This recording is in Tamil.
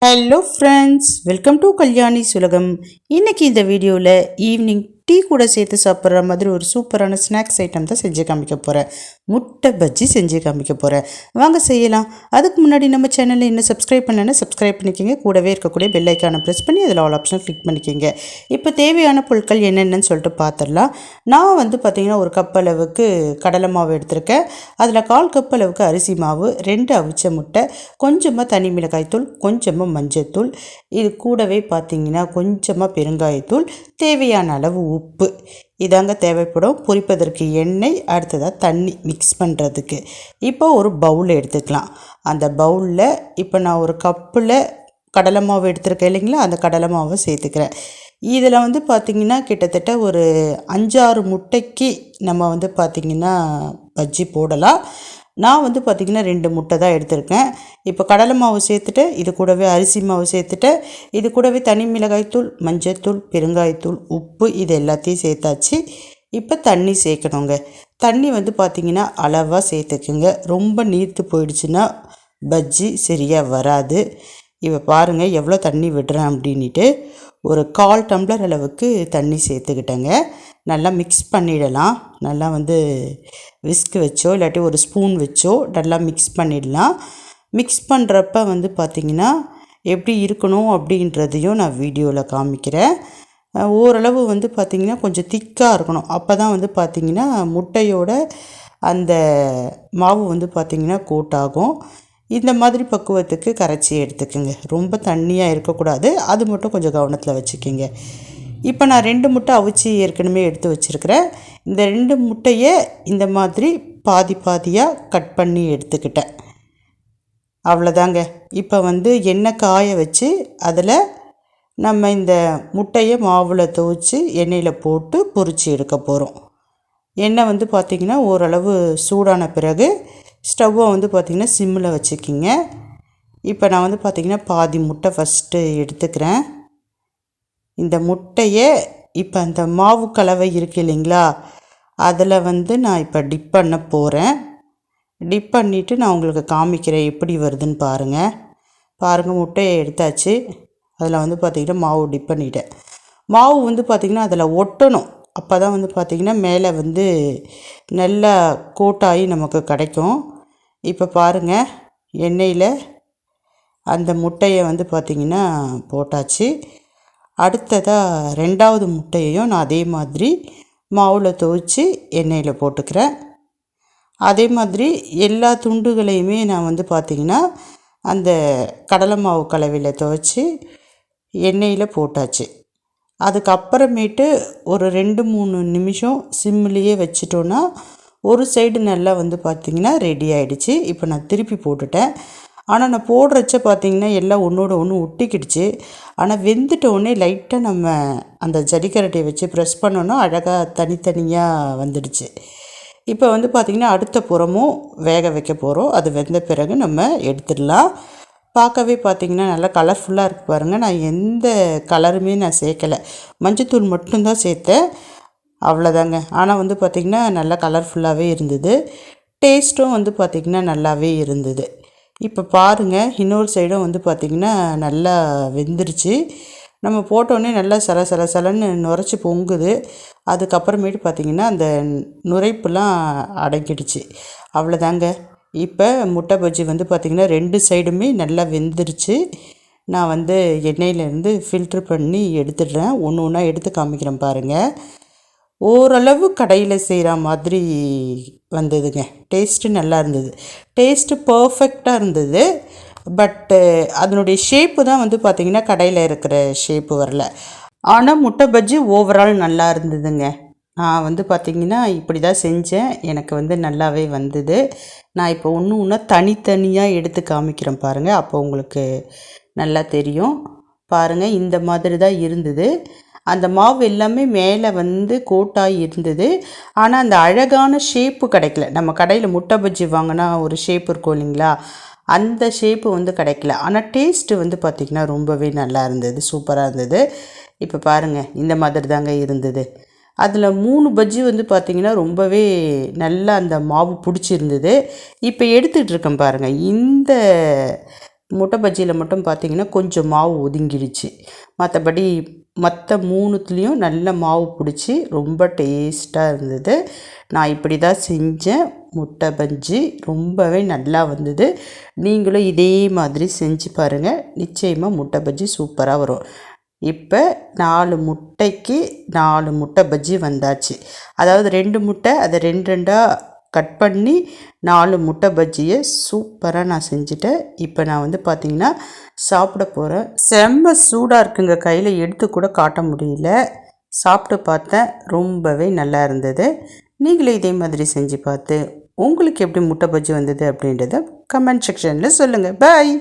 Hello friends, welcome to Kalyani சுலகம். இன்றைக்கி இந்த வீடியோவில் ஈவினிங் டீ கூட சேர்த்து சாப்பிட்ற மாதிரி ஒரு சூப்பரான ஸ்நாக்ஸ் ஐட்டம் தான் செஞ்சு காமிக்க போகிறேன். முட்டை பஜ்ஜி செஞ்சு காமிக்க போகிறேன். வாங்க செய்யலாம். அதுக்கு முன்னாடி நம்ம சேனலில் இன்னும் சப்ஸ்கிரைப் பண்ணலன்னா சப்ஸ்கிரைப் பண்ணிக்கோங்க. கூடவே இருக்கக்கூடிய பெல் ஐக்கானை ப்ரெஸ் பண்ணி அதில் ஆல் ஆப்ஷன் கிளிக் பண்ணிக்கோங்க. இப்போ தேவையான பொருட்கள் என்னென்னு சொல்லிட்டு பார்த்துடலாம். நான் பார்த்திங்கன்னா ஒரு கப் அளவுக்கு கடலை மாவு எடுத்திருக்கேன். அதில் 1/4 கப் அளவுக்கு அரிசி மாவு, 2 அவிச்ச முட்டை, கொஞ்சமாக தனி மிளகாய்த்தூள், கொஞ்சமாக மஞ்சள்தூள், இது கூடவே பார்த்திங்கன்னா கொஞ்சமாக பெருங்காயத்தூள், தேவையான அளவு உப்பு இதாங்க தேவைப்படும். பொரிப்பதற்கு எண்ணெய், அடுத்ததாக தண்ணி மிக்ஸ் பண்ணுறதுக்கு. இப்போ ஒரு பவுல் எடுத்துக்கலாம். அந்த பவுலில் இப்போ நான் ஒரு கப்பில் கடலை மாவு எடுத்துருக்கேன் இல்லைங்களா, அந்த கடலை மாவை சேர்த்துக்கிறேன். இதில் பார்த்திங்கன்னா கிட்டத்தட்ட ஒரு 5-6 முட்டைக்கு நம்ம பார்த்திங்கன்னா பஜ்ஜி போடலாம். நான் பார்த்திங்கன்னா 2 முட்டை தான் எடுத்திருக்கேன். இப்போ கடலை மாவு சேர்த்துட்டு, இது கூடவே அரிசி மாவு சேர்த்துட்டு, இது கூடவே தனி மிளகாய்த்தூள், மஞ்சள்தூள், பெருங்காயத்தூள், உப்பு இது எல்லாத்தையும் சேர்த்தாச்சு. இப்போ தண்ணி சேர்க்கணுங்க. தண்ணி பார்த்திங்கன்னா அளவாக சேர்த்துக்குங்க. ரொம்ப நீர்த்து போயிடுச்சுன்னா பஜ்ஜி சரியாக வராது. இப்போ பாருங்கள் எவ்வளோ தண்ணி விடுறேன் அப்படின்ட்டு. ஒரு 1/4 டம்ளர் அளவுக்கு தண்ணி சேர்த்துக்கிட்டேங்க. நல்லா மிக்ஸ் பண்ணிடலாம். நல்லா விஸ்க் வச்சோ இல்லாட்டி ஒரு ஸ்பூன் வச்சோ நல்லா மிக்ஸ் பண்ணிடலாம். மிக்ஸ் பண்ணுறப்ப பார்த்திங்கன்னா எப்படி இருக்கணும் அப்படின்றதையும் நான் வீடியோவில் காமிக்கிறேன். ஓரளவு பார்த்திங்கன்னா கொஞ்சம் திக்காக இருக்கணும். அப்போ தான் பார்த்திங்கன்னா முட்டையோட அந்த மாவு பார்த்திங்கன்னா கோட் ஆகும். இந்த மாதிரி பக்குவத்துக்கு கரைச்சி எடுத்துக்கோங்க. ரொம்ப தண்ணியாக இருக்கக்கூடாது. அது மட்டும் கொஞ்சம் கவனத்தில் வச்சுக்கிங்க. இப்போ நான் 2 முட்டை அவிச்சு ஏற்கனவே எடுத்து வச்சுருக்கிறேன். இந்த 2 முட்டையை இந்த மாதிரி பாதி பாதியாக கட் பண்ணி எடுத்துக்கிட்டேன். அவ்வளோதாங்க. இப்போ எண்ணெய் காய வச்சு அதில் நம்ம இந்த முட்டையை மாவில் துவைச்சி எண்ணெயில் போட்டு பொரித்து எடுக்க போகிறோம். எண்ணெய் பார்த்திங்கன்னா ஓரளவு சூடான பிறகு ஸ்டவ்வை பார்த்திங்கன்னா சிம்மில் வச்சுக்கிங்க. இப்போ நான் பார்த்திங்கன்னா பாதி முட்டை ஃபஸ்ட்டு எடுத்துக்கிறேன். இந்த முட்டையை இப்போ அந்த மாவு கலவை இருக்குது இல்லைங்களா, அதில் நான் இப்போ டிப் பண்ண போகிறேன். டிப் பண்ணிவிட்டு நான் உங்களுக்கு காமிக்கிறேன் எப்படி வருதுன்னு பாருங்கள். முட்டையை எடுத்தாச்சு. அதில் பார்த்திங்கன்னா மாவு டிப் பண்ணிட்டேன். மாவு பார்த்திங்கன்னா அதில் ஒட்டணும். அப்போ தான் பார்த்திங்கன்னா மேலே நல்லா கோட்டாகி நமக்கு கிடைக்கும். இப்போ பாருங்கள், எண்ணெயில் அந்த முட்டையை பார்த்திங்கன்னா போட்டாச்சு. அடுத்ததாக 2வது முட்டையையும் நான் அதே மாதிரி மாவில் துவைச்சி எண்ணெயில் போட்டுக்கிறேன். அதே மாதிரி எல்லா துண்டுகளையுமே நான் பார்த்திங்கன்னா அந்த கடலை மாவு கலவையில் துவைச்சி எண்ணெயில் போட்டாச்சு. அதுக்கப்புறமேட்டு ஒரு 2-3 நிமிஷம் சிம்லேயே வச்சிட்டோன்னா ஒரு சைடு நல்லா பார்த்திங்கன்னா ரெடி ஆகிடுச்சு. இப்போ நான் திருப்பி போட்டுட்டேன். ஆனால் நான் போடுறச்ச பார்த்திங்கன்னா எல்லாம் ஒன்றோட ஒன்று ஒட்டிக்கிடுச்சு. ஆனால் வெந்துட்டோடனே லைட்டாக நம்ம அந்த ஜடிக்கரட்டையை வச்சு ப்ரெஸ் பண்ணோன்னா அழகாக தனித்தனியாக வந்துடுச்சு. இப்போ பார்த்திங்கன்னா அடுத்த புறமும் வேக வைக்க போகிறோம். அது வெந்த பிறகு நம்ம எடுத்துடலாம். பார்க்கவே பார்த்திங்கன்னா நல்லா கலர்ஃபுல்லாக இருக்குது பாருங்கள். நான் எந்த கலருமே நான் சேர்க்கலை, மஞ்சத்தூள் மட்டும்தான் சேர்த்தேன். அவ்வளோதாங்க. ஆனால் பார்த்திங்கன்னா நல்லா கலர்ஃபுல்லாகவே இருந்தது. டேஸ்ட்டும் பார்த்திங்கன்னா நல்லாவே இருந்தது. இப்போ பாருங்கள், இன்னொரு சைடும் பார்த்திங்கன்னா நல்லா வெந்துருச்சு. நம்ம போட்டோடனே நல்லா சலன்னு நுரைச்சி பொங்குது. அதுக்கப்புறமேட்டு பார்த்திங்கன்னா அந்த நுரைப்புலாம் அடங்கிடுச்சு. அவ்வளோதாங்க. இப்போ முட்டை பஜ்ஜி பார்த்திங்கன்னா 2 சைடுமே நல்லா வெந்துருச்சு. நான் எண்ணெயிலேருந்து ஃபில்ட்ரு பண்ணி எடுத்துடுறேன். ஒன்று ஒன்றா எடுத்து காமிக்கிறேன் பாருங்கள். ஓரளவு கடையில் செய்கிற மாதிரி வந்ததுங்க. டேஸ்ட்டு நல்லா இருந்தது. டேஸ்ட்டு பர்ஃபெக்டாக இருந்தது. பட்டு அதனுடைய ஷேப்பு தான் பார்த்திங்கன்னா கடையில் இருக்கிற ஷேப்பு வரல. ஆனால் முட்டை பஜ்ஜி ஓவரால் நல்லா இருந்ததுங்க. நான் பார்த்திங்கன்னா இப்படி தான் செஞ்சேன். எனக்கு நல்லாவே வந்தது. நான் இப்போ ஒன்று தனித்தனியாக எடுத்து காமிக்கிறேன் பாருங்கள். அப்போ உங்களுக்கு நல்லா தெரியும். பாருங்கள், இந்த மாதிரி தான் இருந்தது. அந்த மாவு எல்லாமே மேலே கோட்டாகி இருந்தது. ஆனால் அந்த அழகான ஷேப்பு கிடைக்கல. நம்ம கடையில் முட்டை பஜ்ஜி வாங்கினா ஒரு ஷேப் இருக்கும் இல்லைங்களா, அந்த ஷேப்பு கிடைக்கல. ஆனால் டேஸ்ட்டு பார்த்திங்கன்னா ரொம்பவே நல்லா இருந்தது, சூப்பராக இருந்தது. இப்போ பாருங்கள், இந்த மாதிரி தாங்க இருந்தது. அதில் 3 பஜ்ஜி பார்த்திங்கன்னா ரொம்பவே நல்லா அந்த மாவு பிடிச்சிருந்தது. இப்போ எடுத்துகிட்ருக்கேன் பாருங்கள். இந்த முட்டை பஜ்ஜியில் மட்டும் பார்த்திங்கன்னா கொஞ்சம் மாவு ஒதுங்கிடுச்சு. மற்றபடி மற்ற 3த்துலேயும் நல்ல மாவு பிடிச்சி ரொம்ப டேஸ்ட்டாக இருந்தது. நான் இப்படி தான் செஞ்சேன். முட்டை பஜ்ஜி ரொம்பவே நல்லா வந்தது. நீங்களும் இதே மாதிரி செஞ்சு பாருங்கள். நிச்சயமாக முட்டை பஜ்ஜி சூப்பராக வரும். இப்போ 4 முட்டைக்கு 4 முட்டை பஜ்ஜி வந்தாச்சு. அதாவது 2 முட்டை அதை 2 2ஆக கட் பண்ணி 4 முட்டை பஜ்ஜியை சூப்பராக நான் செஞ்சுட்டேன். இப்போ நான் பார்த்திங்கன்னா சாப்பிட போகிறேன். செம்ம சூடாக இருக்குங்க, கையில் எடுத்து கூட காட்ட முடியல. சாப்பிட்டு பார்த்தேன், ரொம்பவே நல்லா இருந்தது. நீங்களே இதே மாதிரி செஞ்சு பார்த்து உங்களுக்கு எப்படி முட்டை பஜ்ஜி வந்தது அப்படின்றத கமெண்ட் செக்ஷனில் சொல்லுங்கள். பாய்.